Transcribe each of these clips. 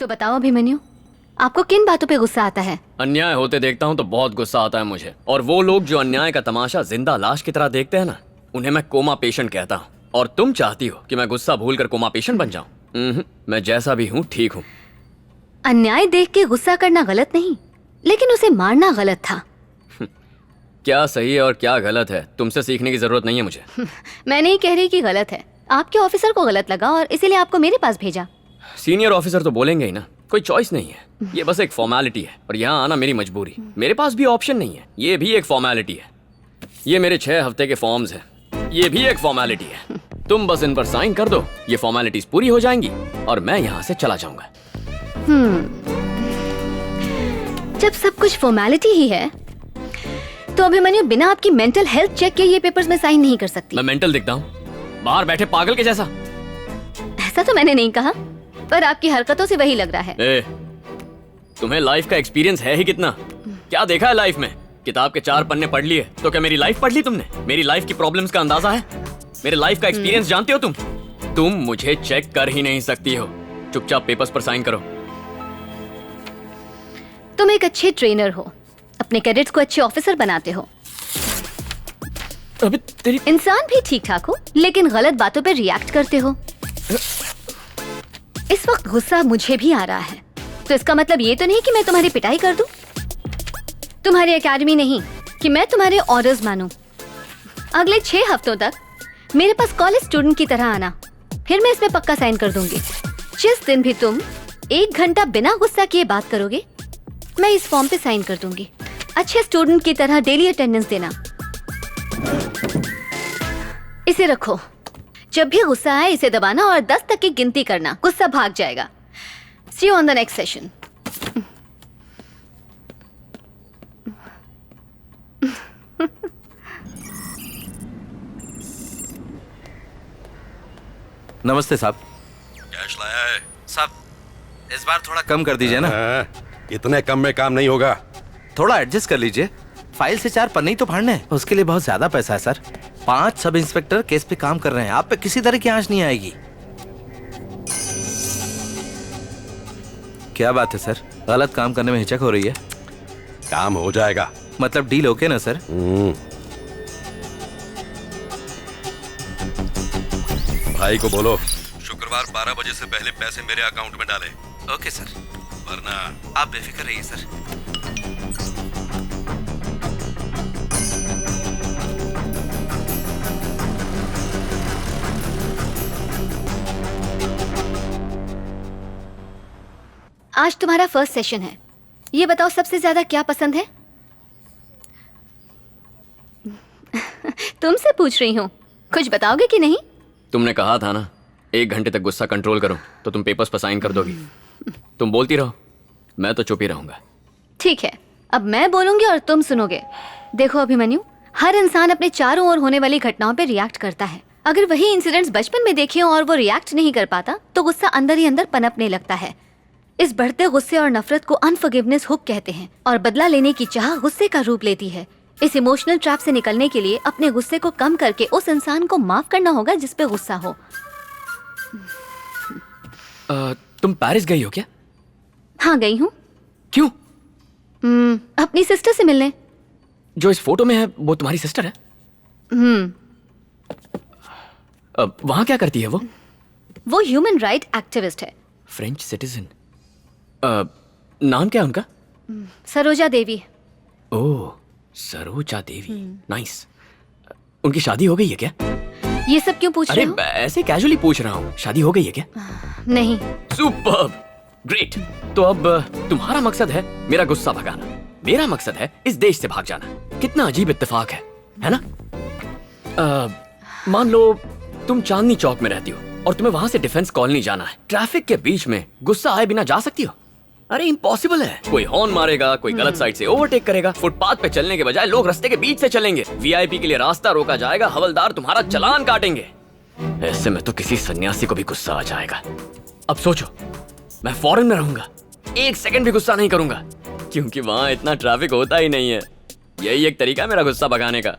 तो बताओ अभिमन्यु, आपको किन बातों पे गुस्सा आता है? अन्याय होते देखता हूँ तो बहुत गुस्सा आता है मुझे। और वो लोग जो अन्याय का तमाशा जिंदा लाश की तरह देखते हैं ना, उन्हें मैं कोमा पेशेंट कहता हूँ। और तुम चाहती हो कि मैं गुस्सा भूलकर कोमा पेशेंट बन जाऊं? मैं जैसा भी हूँ ठीक हूँ। अन्याय देख के गुस्सा करना गलत नहीं, लेकिन उसे मारना गलत था। क्या सही है और क्या गलत है तुमसे सीखने की जरूरत नहीं है मुझे। मैं नहीं कह रही कि गलत है, आपके ऑफिसर को गलत लगा और इसीलिए आपको मेरे पास भेजा। सीनियर ऑफिसर तो बोलेंगे ही ना, कोई चॉइस नहीं है, ये बस एक फॉर्मेलिटी है। और यहाँ आना मेरी मजबूरी, मेरे पास भी ऑप्शन नहीं है, ये भी एक फॉर्मेलिटी है। ये मेरे 6 हफ्ते के फॉर्म्स हैं, ये भी एक फॉर्मेलिटी है। तुम बस इन पर साइन कर दो, ये फॉर्मेलिटीज पूरी हो जाएंगी और मैं यहाँ से चला जाऊंगा। जब सब कुछ फॉर्मेलिटी ही है, तो अभिमन्यु बिना आपकी मेंटल हेल्थ चेक के ये पेपर्स में साइन नहीं कर सकती। मैं मेंटल दिखता हूँ बाहर बैठे पागल के जैसा? ऐसा तो मैंने नहीं कहा, पर आपकी हरकतों से वही लग रहा है। तुम्हें लाइफ का एक्सपीरियंस है ही कितना? क्या देखा है लाइफ में? किताब के 4 पन्ने पढ़ लिए तो क्या मेरी लाइफ पढ़ ली तुमने? मेरी लाइफ की प्रॉब्लम्स का अंदाजा है? मेरे लाइफ का एक्सपीरियंस जानते हो तुम? तुम मुझे चेक कर ही नहीं सकती हो। चुपचाप पेपर्स पर साइन करो। तुम एक अच्छे ट्रेनर हो, अपने कैडेट्स को अच्छे ऑफिसर बनाते हो। अबे तेरी इंसान भी ठीक ठाक हो, लेकिन गलत बातों पे रिएक्ट करते हो। इस वक्त गुस्सा मुझे भी आ रहा है, तो इसका मतलब ये तो नहीं कि मैं तुम्हारी पिटाई कर दूं। तुम्हारी एकेडमी नहीं कि मैं तुम्हारे ऑर्डर्स मानूं। अगले 6 हफ्तों तक मेरे पास कॉलेज स्टूडेंट की तरह आना, फिर मैं इसमें पक्का साइन कर दूंगी। जिस दिन भी तुम 1 घंटा बिना गुस्सा किए बात करोगे, मैं इस फॉर्म पे साइन कर दूंगी। अच्छे स्टूडेंट की तरह डेली अटेंडेंस देना। इसे रखो, जब भी गुस्सा आए इसे दबाना और 10 तक की गिनती करना, गुस्सा भाग जाएगा। See you on the next session. नमस्ते साहब। कैश लाया है? साहब इस बार थोड़ा कम कर दीजिए ना। इतने कम में काम नहीं होगा। थोड़ा एडजस्ट कर लीजिए। फाइल से 4 पन्ने ही तो फाड़ने हैं, उसके लिए बहुत ज्यादा पैसा है सर। 5 सब इंस्पेक्टर केस पे काम कर रहे हैं, आप पे किसी तरह की आंच नहीं आएगी। क्या बात है सर, गलत काम करने में हिचक हो रही है? काम हो जाएगा। मतलब डील ओके ना सर? भाई को बोलो शुक्रवार 12 बजे से पहले पैसे मेरे अकाउंट में डाले। ओके सर, वरना आप बेफिक्र रहिए सर। आज तुम्हारा फर्स्ट सेशन है, ये बताओ सबसे ज्यादा क्या पसंद है? तुमसे पूछ रही हूँ, कुछ बताओगे कि नहीं? तुमने कहा था ना 1 घंटे तक गुस्सा कंट्रोल करो, तो तुम पेपर्स पर साइन कर दोगी। तुम बोलती रहो, मैं तो चुप ही रहूंगा। ठीक है, अब मैं बोलूंगी और तुम सुनोगे। देखो अभिमन्यु, हर इंसान अपने चारों ओर होने वाली घटनाओं पे रिएक्ट करता है। अगर वही इंसिडेंट्स बचपन में देखे और वो रिएक्ट नहीं कर पाता, तो गुस्सा अंदर ही अंदर पनपने लगता है। इस बढ़ते गुस्से और नफरत को अनफॉरगिवनेस हुक कहते हैं, और बदला लेने की चाह गुस्से का रूप लेती है। इस इमोशनल ट्रैप से निकलने के लिए अपने गुस्से को कम करके उस इंसान को माफ करना होगा जिस पे गुस्सा हो। तुम पेरिस गई हो क्या? हाँ गई हूँ। क्यों? अपनी सिस्टर से मिलने। जो इस फोटो में है वो तुम्हारी सिस्टर है? वहां क्या करती है वो? वो ह्यूमन राइट एक्टिविस्ट है। French citizen. नाम क्या है उनका? सरोजा देवी। ओह, सरोजा देवी, नाइस। उनकी शादी हो गई है क्या? ये सब क्यों पूछ रहे हो? ऐसे कैजुअली पूछ रहा हूँ, शादी हो गई है क्या? नहीं। Superb, great. तो अब तुम्हारा मकसद है मेरा गुस्सा भगाना, मेरा मकसद है इस देश से भाग जाना। कितना अजीब इत्तेफाक है ना? मान लो तुम चांदनी चौक में रहती हो और तुम्हें वहां से डिफेंस कॉलोनी जाना है। ट्रैफिक के बीच में गुस्सा आए बिना जा सकती हो? अरे इम्पॉसिबल है। कोई हॉर्न मारेगा, कोई गलत साइड से ओवरटेक करेगा, फुटपाथ पे चलने के बजाय लोग रास्ते के बीच से चलेंगे, वीआईपी के लिए रास्ता रोका जाएगा, हवलदार तुम्हारा चालान काटेंगे। ऐसे में तो किसी सन्यासी को भी गुस्सा आ जाएगा। अब सोचो, मैं फॉरेन में रहूंगा, 1 सेकंड भी गुस्सा नहीं करूंगा, क्योंकि वहां इतना ट्रैफिक होता ही नहीं है। यही एक तरीका है मेरा गुस्सा भगाने का।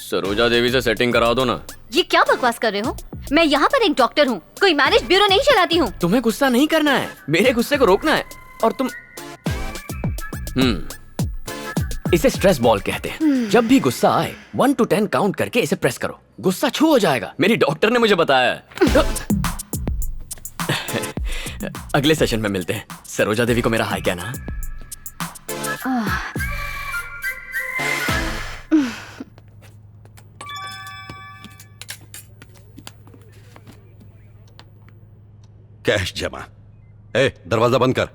सरोजा देवी से सेटिंग करा दो ना। ये क्या बकवास कर रहे हो? मैं यहाँ पर एक डॉक्टर हूँ, कोई मैनेज ब्यूरो नहीं चलाती हूँ। तुम्हें गुस्सा नहीं करना है, मेरे गुस्से को रोकना है। और तुम इसे स्ट्रेस बॉल कहते हैं। जब भी गुस्सा आए 1 to 10 काउंट करके इसे प्रेस करो, गुस्सा छू हो जाएगा। मेरी डॉक्टर ने मुझे बताया है। अगले सेशन में मिलते हैं। सरोजा देवी को मेरा हाय कहना। कैश जमा। ए, दरवाजा बंद कर।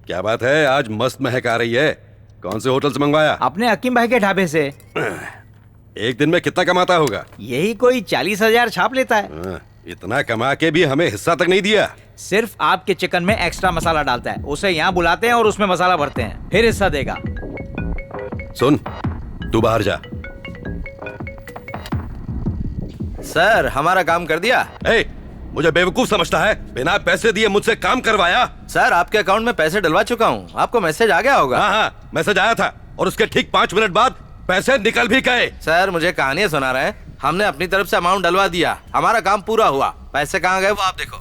क्या बात है, आज मस्त महक आ रही है। कौन से होटल से मंगवाया? अपने हकीम भाई के ढाबे से। एक दिन में कितना कमाता होगा? यही कोई 40,000 छाप लेता है। इतना कमा के भी हमें हिस्सा तक नहीं दिया। सिर्फ आपके चिकन में एक्स्ट्रा मसाला डालता है, उसे यहाँ बुलाते हैं और उसमें मसाला भरते हैं, फिर हिस्सा देगा। सुन, तू बाहर जा। सर हमारा काम कर दिया। ए, मुझे बेवकूफ समझता है? बिना पैसे दिए मुझसे काम करवाया? सर आपके अकाउंट में पैसे डलवा चुका हूँ, आपको मैसेज आ गया होगा। हाँ, मैसेज आया था और उसके ठीक 5 मिनट बाद पैसे निकल भी गए। सर मुझे कहानियां सुना रहे हैं, हमने अपनी तरफ से अमाउंट डलवा दिया, हमारा काम पूरा हुआ। पैसे कहाँ गए वो आप देखो।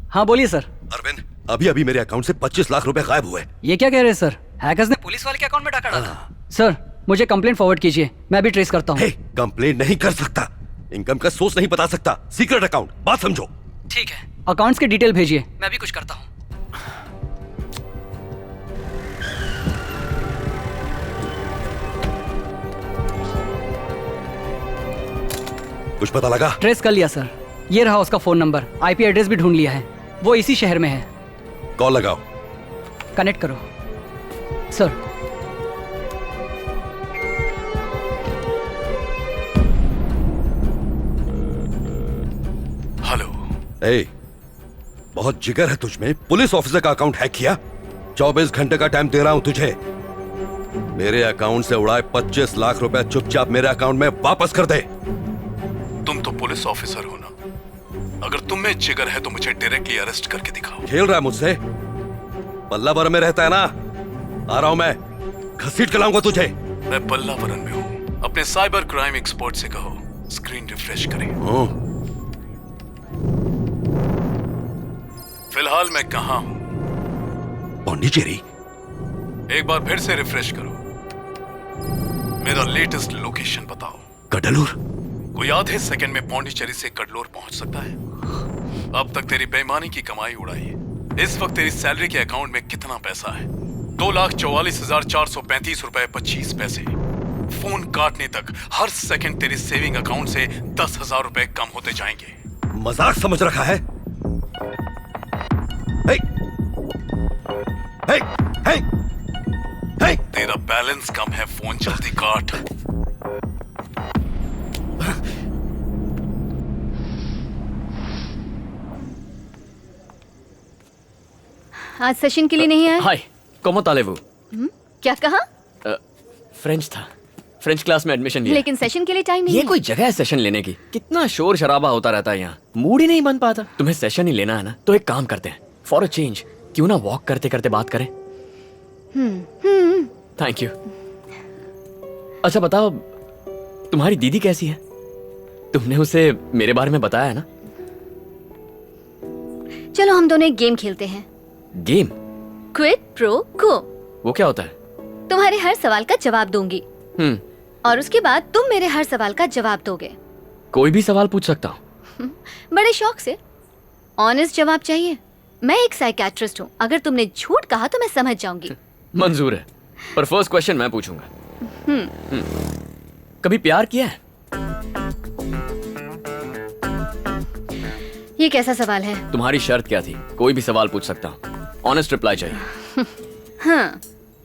हाँ बोलिए सर। अरविंद, अभी अभी मेरे अकाउंट से 25 लाख रुपए गायब हुए। ये क्या कह रहे हैं सर? हैकर्स ने पुलिस वाले के अकाउंट में डाका डाला। सर मुझे कंप्लेंट फॉरवर्ड कीजिए, मैं भी ट्रेस करता हूँ। कंप्लेंट नहीं कर सकता, इनकम का सोर्स नहीं बता सकता, सीक्रेट अकाउंट, बात समझो। ठीक है, अकाउंट्स की डिटेल भेजिए, मैं भी कुछ करता हूँ। कुछ पता लगा? ट्रेस कर लिया सर, ये रहा उसका फोन नंबर, आईपी एड्रेस भी ढूंढ लिया है, वो इसी शहर में है। कॉल लगाओ। कनेक्ट करो सर। हेलो। ए, बहुत जिगर है तुझमें, पुलिस ऑफिसर का अकाउंट हैक किया। 24 घंटे का टाइम दे रहा हूं तुझे, मेरे अकाउंट से उड़ाए 25 लाख रुपए चुपचाप मेरे अकाउंट में वापस कर दे। तुम तो पुलिस ऑफिसर हो ना, अगर तुम में जिगर है तो मुझे डायरेक्टली अरेस्ट करके दिखाओ। खेल रहा है मुझसे? पल्लावर में रहता है ना, आ रहा हूं मैं, घसीट के लाऊंगा तुझे। मैं पल्लावरन में हूँ, अपने साइबर क्राइम एक्सपर्ट से कहो स्क्रीन रिफ्रेश करें। फिलहाल मैं कहाँ हूँ? पौंडीचेरी। एक बार फिर से रिफ्रेश करो, मेरा लेटेस्ट लोकेशन बताओ। कडलूर। कोई आधे सेकंड में पौंडीचेरी से कडलोर पहुंच सकता है? अब तक तेरी बेईमानी की कमाई उड़ाई है। इस वक्त तेरी सैलरी के अकाउंट में कितना पैसा है? 2,44,435 रुपए 25 पैसे। फोन काटने तक हर सेकंड तेरी सेविंग अकाउंट से 10,000 रुपए कम होते जाएंगे। मजाक समझ रखा है? हे, हे, हे, हे। तेरा बैलेंस कम है, फोन जल्दी काट। आज सेशन के लिए नहीं आए? हाय, कोमो तालेवू। क्या कहा? फ्रेंच था, फ्रेंच क्लास में एडमिशन लिया। लेकिन सेशन के लिए टाइम नहीं ये है। कोई जगह है सेशन लेने की? कितना शोर शराबा होता रहता है यहाँ, मूड ही नहीं बन पाता। तुम्हें सेशन ही लेना है ना, तो एक काम करते हैं, फॉर अ चेंज क्यों ना वॉक करते करते बात करें। Thank you. अच्छा बताओ, तुम्हारी दीदी कैसी है? तुमने उसे मेरे बारे में बताया है ना? चलो हम दोनों एक गेम खेलते हैं। गेम? क्विड प्रो को। वो क्या होता है? तुम्हारे हर सवाल का जवाब दूंगी और उसके बाद तुम मेरे हर सवाल का जवाब दोगे। कोई भी सवाल पूछ सकता हूँ? बड़े शौक से। ऑनेस्ट जवाब चाहिए। मैं एक साइकियाट्रिस्ट हूँ, अगर तुमने झूठ कहा तो मैं समझ जाऊंगी। मंजूर है, पर फर्स्ट क्वेश्चन मैं पूछूंगा। कभी प्यार किया है? ये कैसा सवाल है? तुम्हारी शर्त क्या थी? कोई भी सवाल पूछ सकता हूँ, ऑनेस्ट रिप्लाई चाहिए। हाँ,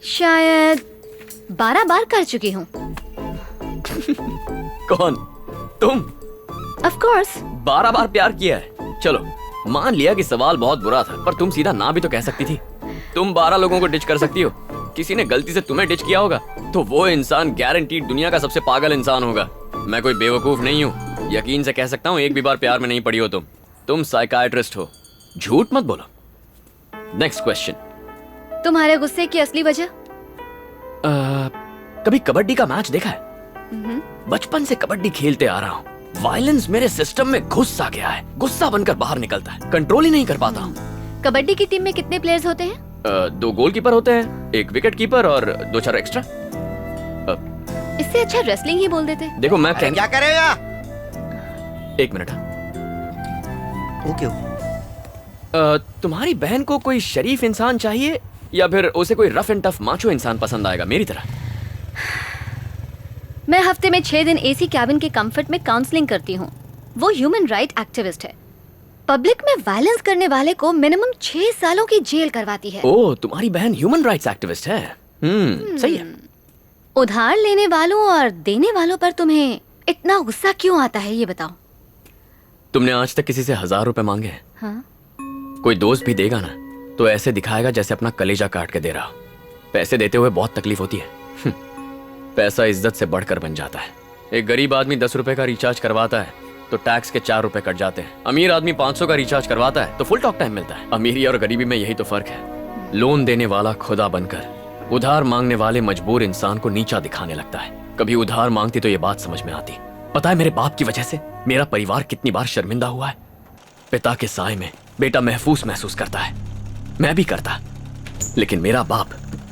शायद 12 बार कर चुकी हूँ। कौन? तुम? Of course. 12 बार प्यार किया है? चलो मान लिया कि सवाल बहुत बुरा था, पर तुम सीधा ना भी तो कह सकती थी। तुम 12 लोगों को डिच कर सकती हो, किसी ने गलती से तुम्हें डिच किया होगा तो वो इंसान गारंटीड दुनिया का सबसे पागल इंसान होगा। मैं कोई बेवकूफ नहीं हूँ, यकीन से कह सकता हूँ एक भी बार प्यार में नहीं पड़ी हो तुम साइकाइट्रिस्ट हो। झूठ मत बोलो। Next question. तुम्हारे गुस्से की असली वजह? कभी कबड्डी का मैच देखा है? बचपन से कबड्डी खेलते आ रहा हूँ। वायलेंस मेरे सिस्टम में घुस सा गया है, गुस्सा बनकर बाहर निकलता है, कंट्रोल ही नहीं कर पाता हूँ। कबड्डी की टीम में कितने प्लेयर्स होते हैं? 2 गोलकीपर होते हैं, 1 विकेट कीपर और 2-4 एक्स्ट्रा। इससे अच्छा रेसलिंग ही बोल देते। देखो मैं क्या करेगा? 1 मिनट। ओके। तुम्हारी बहन को कोई शरीफ इंसान चाहिए या फिर उसे कोई रफ एंड टफ माचो इंसान पसंद आएगा मेरी तरह? मैं हफ्ते में 6 दिन एसी कैबिन के कंफर्ट में काउंसलिंग करती हूँ। वो ह्यूमन राइट एक्टिविस्ट है। पब्लिक में वायलेंस करने वाले को मिनिमम 6 सालों की जेल करवाती है। ओह, तुम्हारी बहन ह्यूमन राइट्स एक्टिविस्ट है। सही है। उधार लेने वालों और देने वालों पर तुम्हें इतना गुस्सा क्यों आता है, ये बताओ। तुमने आज तक किसी से 1000 रुपए मांगे हैं? हाँ? कोई दोस्त भी देगा ना तो ऐसे दिखाएगा जैसे अपना कलेजा काट के दे रहा हो। पैसे देते हुए बहुत तकलीफ होती है। पैसा इज्जत से बढ़कर बन जाता है। एक गरीब आदमी 10 रुपए का रिचार्ज करवाता है तो टैक्स के 4 रुपए कट जाते हैं। अमीर आदमी 500 का रिचार्ज करवाता है तो फुल टॉक टाइम मिलता है। अमीरी और गरीबी में यही तो फर्क है। लोन देने वाला खुदा बनकर उधार मांगने वाले मजबूर इंसान को नीचा दिखाने लगता है। कभी उधार मांगती तो ये बात समझ में आती। पता है मेरे बाप की वजह से मेरा परिवार कितनी बार शर्मिंदा हुआ है। पिता के साए में बेटा महफूज महसूस करता है, मैं भी करता, लेकिन मेरा बाप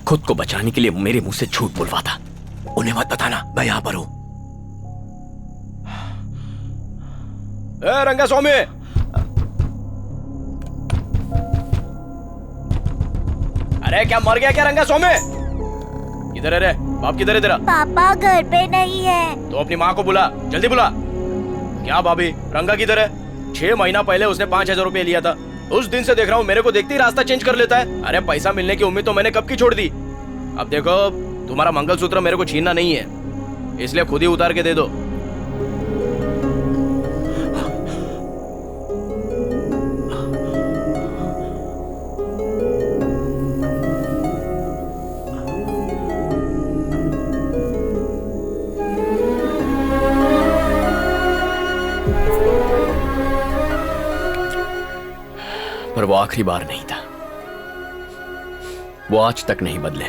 खुद को बचाने के लिए मेरे मुंह से झूठ बुलवाता। उन्हें मत बताना मैं यहां पर हूं। रंगा स्वामी, अरे क्या मर गया क्या रंगा स्वामी? किधर है रे? बाप किधर है तेरा? पापा घर पे नहीं है। तो अपनी माँ को बुला, जल्दी बुला। क्या भाभी, रंगा किधर है? 6 महीना पहले उसने 5000 रुपए लिया था। उस दिन से देख रहा हूँ मेरे को देखते ही रास्ता चेंज कर लेता है। अरे पैसा मिलने की उम्मीद तो मैंने कब की छोड़ दी। अब देखो, तुम्हारा मंगलसूत्र मेरे को छीनना नहीं है, इसलिए खुद ही उतार के दे दो। पर वो आखिरी बार नहीं था। वो आज तक नहीं बदले।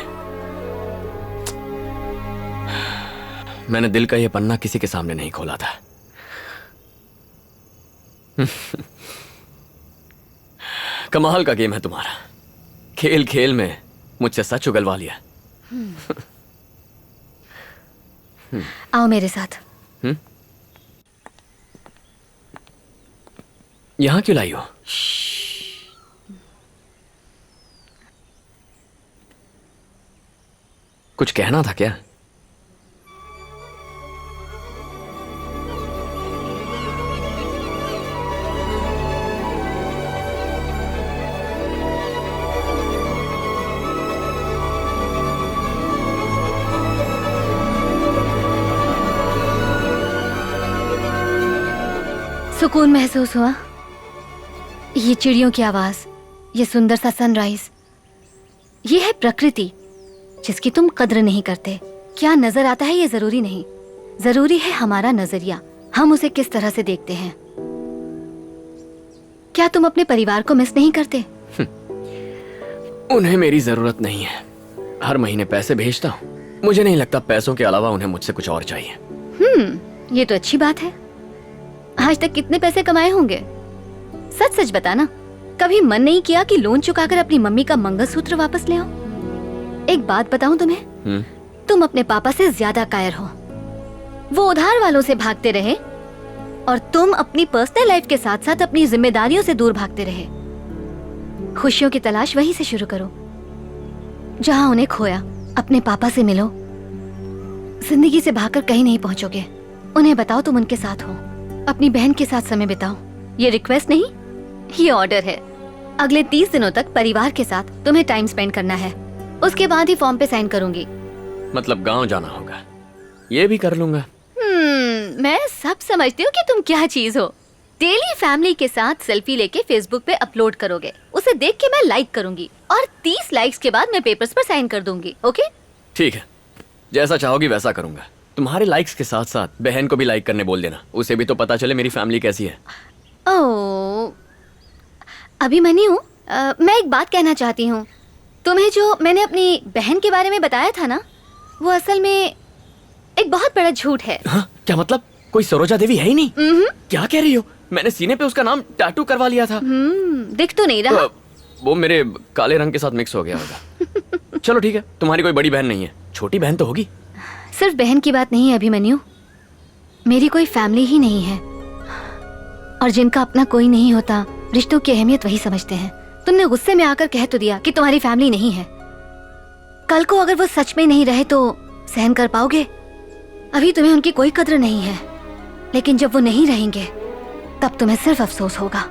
मैंने दिल का ये पन्ना किसी के सामने नहीं खोला था। कमाल का गेम है तुम्हारा। खेल खेल में मुझसे सच उगलवा लिया। आओ मेरे साथ। यहां क्यों लाई हो? कुछ कहना था क्या? सुकून महसूस हुआ? ये चिड़ियों की आवाज, ये सुंदर सा सनराइज, ये है प्रकृति जिसकी तुम कद्र नहीं करते। क्या नजर आता है ये जरूरी नहीं, जरूरी है हमारा नजरिया, हम उसे किस तरह से देखते हैं। क्या तुम अपने परिवार को मिस नहीं करते? उन्हें मेरी जरूरत नहीं है। हर महीने पैसे भेजता हूँ। मुझे नहीं लगता पैसों के अलावा उन्हें मुझसे कुछ और चाहिए। ये तो अच्छी बात है। आज तक कितने पैसे कमाए होंगे? सच सच बताना, कभी मन नहीं किया कि लोन चुकाकर अपनी मम्मी का मंगलसूत्र वापस ले आओ? एक बात बताऊं तुम्हें, तुम अपने पापा से ज्यादा कायर हो। वो उधार वालों से भागते रहे और तुम अपनी पर्सनल लाइफ के साथ साथ अपनी जिम्मेदारियों से दूर भागते रहे। खुशियों की तलाश वहीं से शुरू करो जहां उन्हें खोया। अपने पापा से मिलो। जिंदगी से भागकर कहीं नहीं पहुंचोगे। उन्हें बताओ तुम उनके साथ हो। अपनी बहन के साथ समय बिताओ। ये रिक्वेस्ट नहीं, ये ऑर्डर है। अगले 30 दिनों तक परिवार के साथ तुम्हें टाइम स्पेंड करना है। उसके बाद ही फॉर्म पे साइन करूंगी। मतलब गांव जाना होगा। ये भी कर लूंगा। मैं सब समझती हूँ कि तुम क्या चीज हो। डेली फैमिली के साथ सेल्फी लेके फेसबुक पे अपलोड करोगे, उसे देख के मैं लाइक करूंगी और 30 लाइक्स के बाद मैं पेपर्स पर साइन कर दूंगी। ओके? ठीक है, जैसा चाहोगी वैसा करूंगा। तुम्हारे लाइक्स के साथ साथ बहन को भी लाइक करने बोल देना, उसे भी तो पता चले मेरी फैमिली कैसी है। ओह, अभिमन्यु, मैं एक बात कहना चाहती हूँ। तुम्हें जो मैंने अपनी बहन के बारे में बताया था ना, वो असल में एक बहुत बड़ा झूठ है। हाँ? क्या मतलब? कोई सरोजा देवी है ही नहीं? क्या कह रही हो? मैंने सीने पे उसका नाम टैटू करवा लिया था। दिख तो नहीं रहा। वो मेरे काले रंग के साथ मिक्स हो गया होगा। चलो ठीक है, तुम्हारी कोई बड़ी बहन नहीं है, छोटी बहन तो होगी। सिर्फ बहन की बात नहीं है अभिमन्यु, मेरी कोई फैमिली ही नहीं है, और जिनका अपना कोई नहीं होता, रिश्तों की अहमियत वही समझते हैं। तुमने गुस्से में आकर कह तो दिया कि तुम्हारी फैमिली नहीं है। कल को अगर वो सच में नहीं रहे तो सहन कर पाओगे? अभी तुम्हें उनकी कोई कद्र नहीं है, लेकिन जब वो नहीं रहेंगे तब तुम्हें सिर्फ अफसोस होगा।